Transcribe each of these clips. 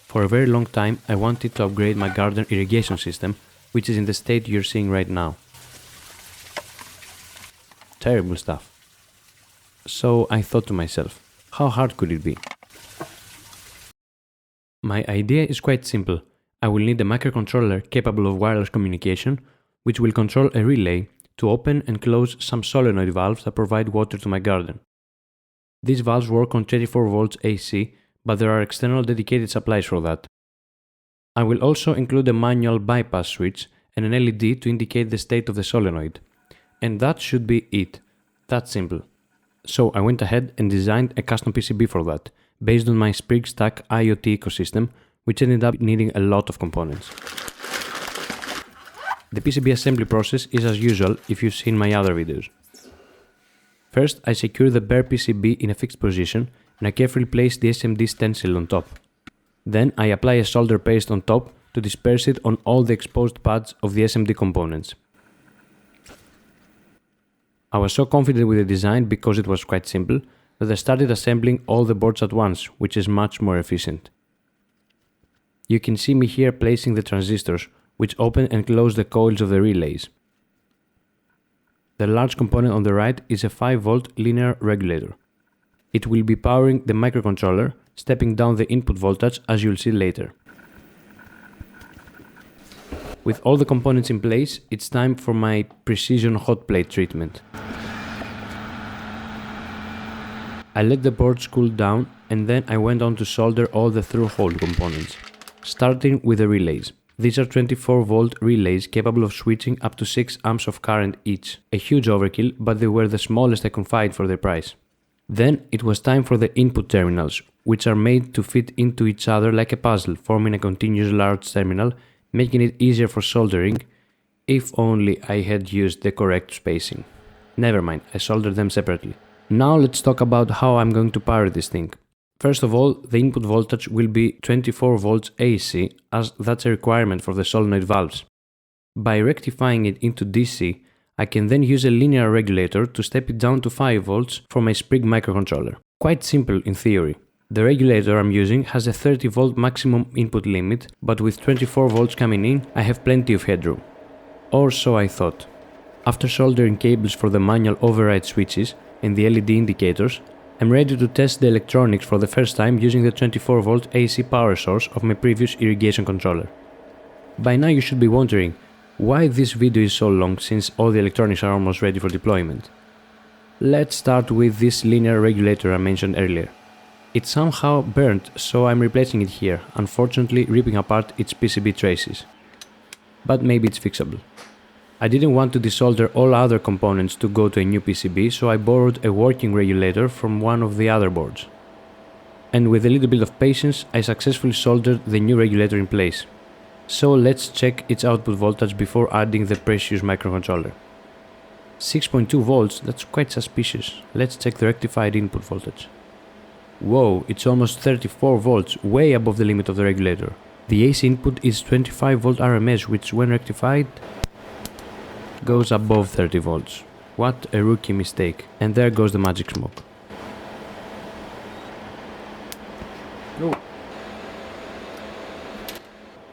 For a very long time, I wanted to upgrade my garden irrigation system, which is in the state you're seeing right now. Terrible stuff. So I thought to myself, how hard could it be? My idea is quite simple. I will need a microcontroller capable of wireless communication, which will control a relay to open and close some solenoid valves that provide water to my garden. These valves work on 24 volts AC, but there are external dedicated supplies for that. I will also include a manual bypass switch and an LED to indicate the state of the solenoid. And that should be it. That's simple. So I went ahead and designed a custom PCB for that, based on my Sprig-C6 IoT ecosystem, which ended up needing a lot of components. The PCB assembly process is as usual if you've seen my other videos. First, I secure the bare PCB in a fixed position and I carefully place the SMD stencil on top. Then I apply a solder paste on top to disperse it on all the exposed pads of the SMD components. I was so confident with the design because it was quite simple that I started assembling all the boards at once, which is much more efficient. You can see me here placing the transistors, which open and close the coils of the relays. The large component on the right is a 5-volt linear regulator. It will be powering the microcontroller, stepping down the input voltage as you'll see later. With all the components in place, it's time for my precision hot plate treatment. I let the boards cool down and then I went on to solder all the through-hole components, starting with the relays. These are 24-volt relays capable of switching up to 6 amps of current each. A huge overkill, but they were the smallest I could find for their price. Then it was time for the input terminals, which are made to fit into each other like a puzzle, forming a continuous large terminal, making it easier for soldering, if only I had used the correct spacing. Never mind, I soldered them separately. Now let's talk about how I'm going to power this thing. First of all, the input voltage will be 24 volts AC, as that's a requirement for the solenoid valves. By rectifying it into DC, I can then use a linear regulator to step it down to 5 volts for my Sprig microcontroller. Quite simple in theory. The regulator I'm using has a 30 volt maximum input limit, but with 24 volts coming in, I have plenty of headroom. Or so I thought. After soldering cables for the manual override switches and the LED indicators, I'm ready to test the electronics for the first time using the 24 volt AC power source of my previous irrigation controller. By now you should be wondering why this video is so long since all the electronics are almost ready for deployment. Let's start with this linear regulator I mentioned earlier. It somehow burnt, so I'm replacing it here, unfortunately ripping apart its PCB traces. But maybe it's fixable. I didn't want to desolder all other components to go to a new PCB, so I borrowed a working regulator from one of the other boards. And with a little bit of patience, I successfully soldered the new regulator in place. So let's check its output voltage before adding the precious microcontroller. 6.2 volts, that's quite suspicious. Let's check the rectified input voltage. Whoa, it's almost 34 volts, way above the limit of the regulator. The AC input is 25 volt RMS, which when rectified goes above 30 volts. What a rookie mistake. And there goes the magic smoke. No.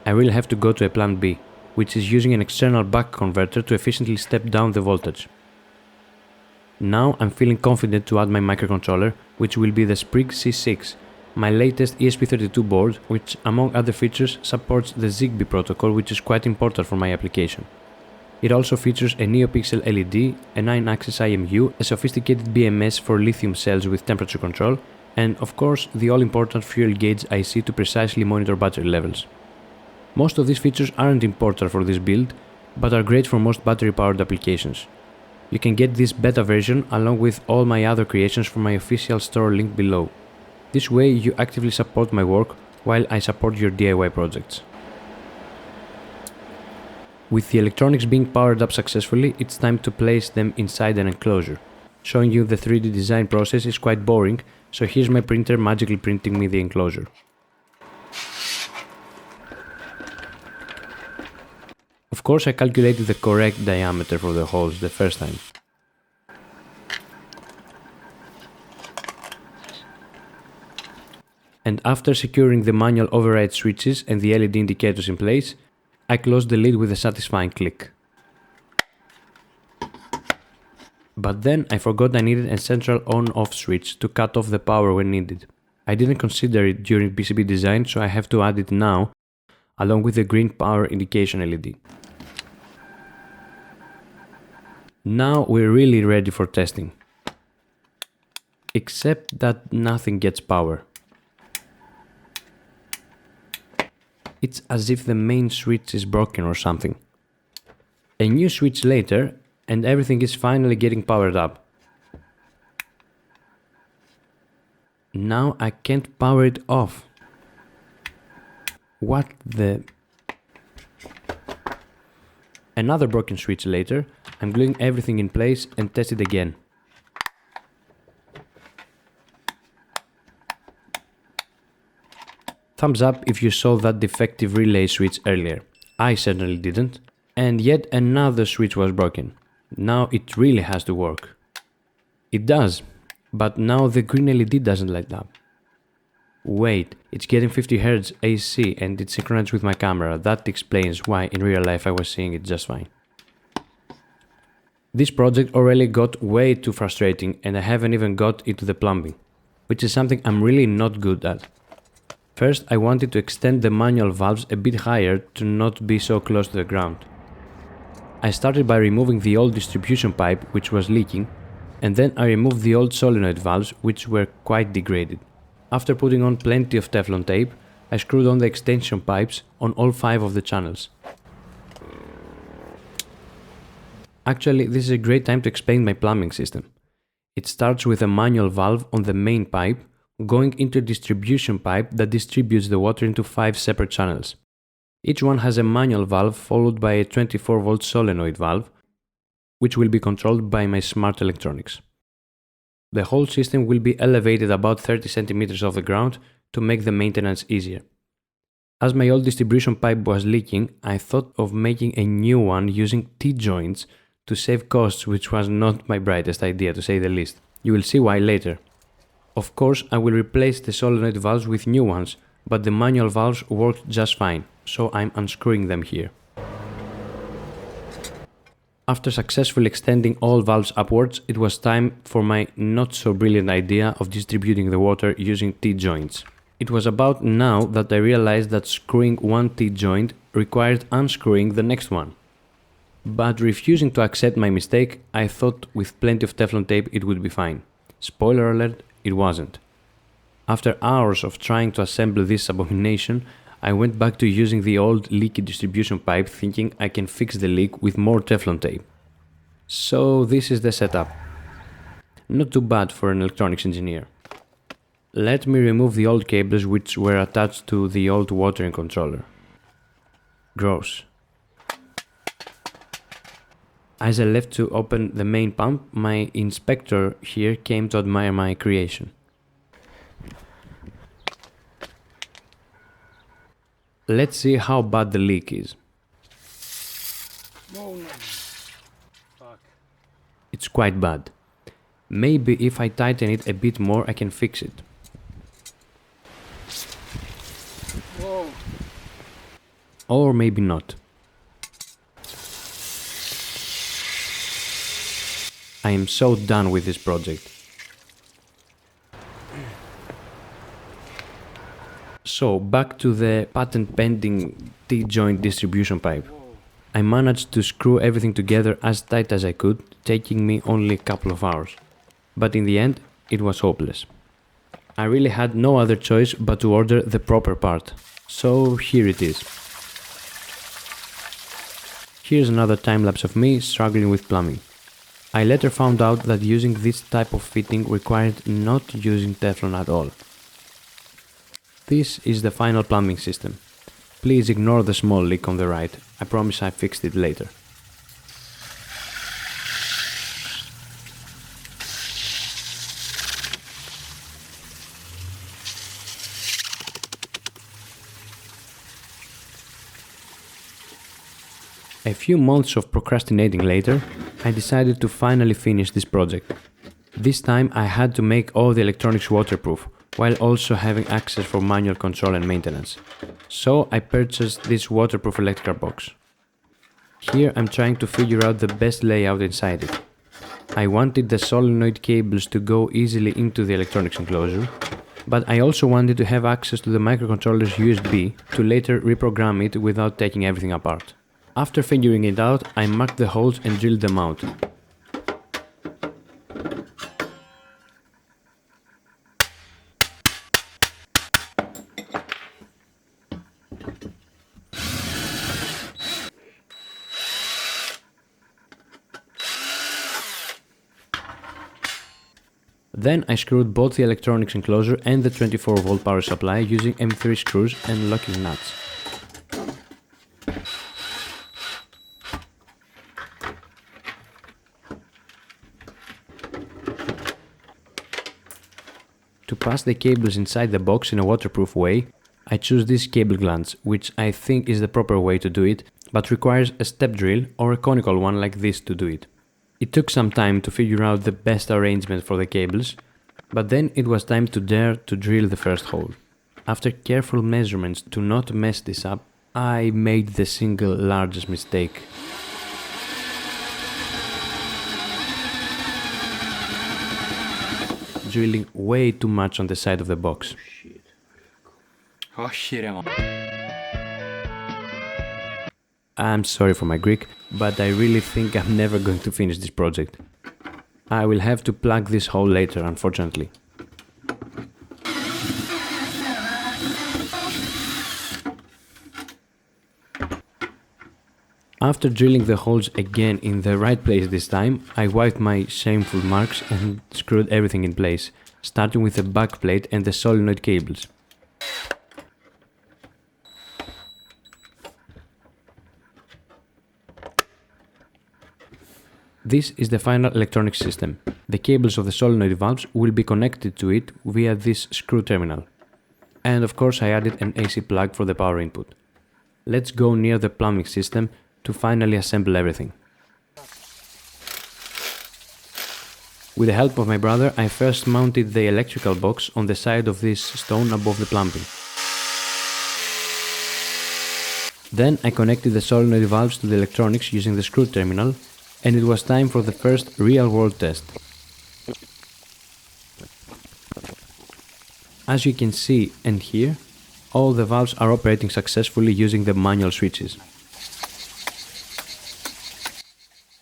I will have to go to a plan B, which is using an external buck converter to efficiently step down the voltage. Now I'm feeling confident to add my microcontroller, which will be the Sprig-C6, my latest ESP32 board, which among other features supports the Zigbee protocol, which is quite important for my application. It also features a NeoPixel LED, a 9-axis IMU, a sophisticated BMS for lithium cells with temperature control, and of course the all-important fuel gauge IC to precisely monitor battery levels. Most of these features aren't important for this build, but are great for most battery-powered applications. You can get this beta version along with all my other creations from my official store linked below. This way you actively support my work while I support your DIY projects. With the electronics being powered up successfully, it's time to place them inside an enclosure. Showing you the 3D design process is quite boring, so here's my printer magically printing me the enclosure. Of course I calculated the correct diameter for the holes the first time. And after securing the manual override switches and the LED indicators in place, I closed the lid with a satisfying click. But then I forgot I needed a central on-off switch to cut off the power when needed. I didn't consider it during PCB design, so I have to add it now, along with the green power indication LED. Now we're really ready for testing. Except that nothing gets power. It's as if the main switch is broken or something. A new switch later, and everything is finally getting powered up. Now I can't power it off. What the... Another broken switch later, I'm gluing everything in place and test it again. Thumbs up if you saw that defective relay switch earlier. I certainly didn't. And yet another switch was broken. Now it really has to work. It does, but now the green LED doesn't light up. Wait, it's getting 50 Hz AC and it's synchronized with my camera. That explains why in real life I was seeing it just fine. This project already got way too frustrating and I haven't even got into the plumbing, which is something I'm really not good at. First, I wanted to extend the manual valves a bit higher to not be so close to the ground. I started by removing the old distribution pipe which was leaking, and then I removed the old solenoid valves which were quite degraded. After putting on plenty of Teflon tape, I screwed on the extension pipes on all 5 of the channels. Actually, this is a great time to explain my plumbing system. It starts with a manual valve on the main pipe, going into a distribution pipe that distributes the water into 5 separate channels. Each one has a manual valve followed by a 24-volt solenoid valve, which will be controlled by my smart electronics. The whole system will be elevated about 30 centimeters off the ground to make the maintenance easier. As my old distribution pipe was leaking, I thought of making a new one using T-joints to save costs, which was not my brightest idea to say the least. You will see why later. Of course, I will replace the solenoid valves with new ones, but the manual valves worked just fine, so I'm unscrewing them here. After successfully extending all valves upwards, it was time for my not so brilliant idea of distributing the water using T-joints. It was about now that I realized that screwing one T-joint required unscrewing the next one. But refusing to accept my mistake, I thought with plenty of Teflon tape it would be fine. Spoiler alert, it wasn't. After hours of trying to assemble this abomination, I went back to using the old leaky distribution pipe thinking I can fix the leak with more Teflon tape. So this is the setup. Not too bad for an electronics engineer. Let me remove the old cables which were attached to the old watering controller. Gross. As I left to open the main pump, my inspector here came to admire my creation. Let's see how bad the leak is. Oh no. Fuck. It's quite bad. Maybe if I tighten it a bit more I can fix it. Whoa. Or maybe not. I am so done with this project. So, back to the patent-pending T-joint distribution pipe. I managed to screw everything together as tight as I could, taking me only a couple of hours. But in the end, it was hopeless. I really had no other choice but to order the proper part. So, here it is. Here's another time-lapse of me struggling with plumbing. I later found out that using this type of fitting required not using Teflon at all. This is the final plumbing system. Please ignore the small leak on the right. I promise I fixed it later. A few months of procrastinating later, I decided to finally finish this project. This time I had to make all the electronics waterproof, while also having access for manual control and maintenance. So I purchased this waterproof electrical box. Here I'm trying to figure out the best layout inside it. I wanted the solenoid cables to go easily into the electronics enclosure, but I also wanted to have access to the microcontroller's USB to later reprogram it without taking everything apart. After figuring it out, I marked the holes and drilled them out. Then I screwed both the electronics enclosure and the 24-volt power supply using M3 screws and locking nuts. To pass the cables inside the box in a waterproof way, I choose these cable glands, which I think is the proper way to do it, but requires a step drill or a conical one like this to do it. It took some time to figure out the best arrangement for the cables, but then it was time to dare to drill the first hole. After careful measurements to not mess this up, I made the single largest mistake. Drilling way too much on the side of the box. I'm sorry for my Greek, but I really think I'm never going to finish this project. I will have to plug this hole later, unfortunately. After drilling the holes again in the right place this time, I wiped my shameful marks and screwed everything in place, starting with the back plate and the solenoid cables. This is the final electronic system. The cables of the solenoid valves will be connected to it via this screw terminal. And of course I added an AC plug for the power input. Let's go near the plumbing system to finally assemble everything. With the help of my brother, I first mounted the electrical box on the side of this stone above the plumbing. Then I connected the solenoid valves to the electronics using the screw terminal, and it was time for the first real-world test. As you can see and hear, all the valves are operating successfully using the manual switches.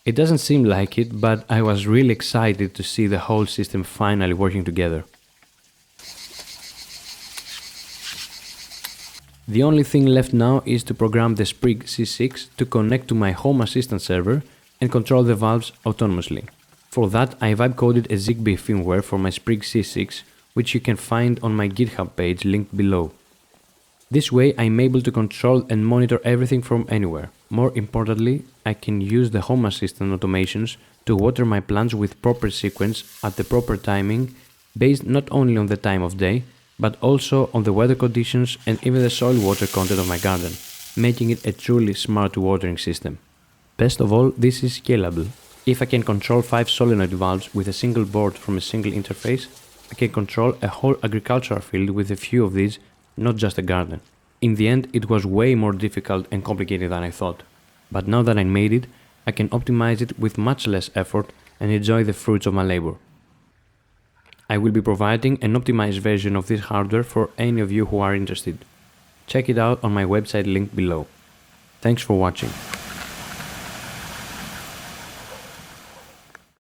It doesn't seem like it, but I was really excited to see the whole system finally working together. The only thing left now is to program the Sprig-C6 to connect to my home assistant server and control the valves autonomously. For that, I vibe coded a Zigbee firmware for my Sprig-C6, which you can find on my GitHub page linked below. This way I'm able to control and monitor everything from anywhere. More importantly, I can use the home assistant automations to water my plants with proper sequence at the proper timing, based not only on the time of day, but also on the weather conditions and even the soil water content of my garden, making it a truly smart watering system. Best of all, this is scalable. If I can control 5 solenoid valves with a single board from a single interface, I can control a whole agricultural field with a few of these, not just a garden. In the end, it was way more difficult and complicated than I thought. But now that I made it, I can optimize it with much less effort and enjoy the fruits of my labor. I will be providing an optimized version of this hardware for any of you who are interested. Check it out on my website linked below. Thanks for watching.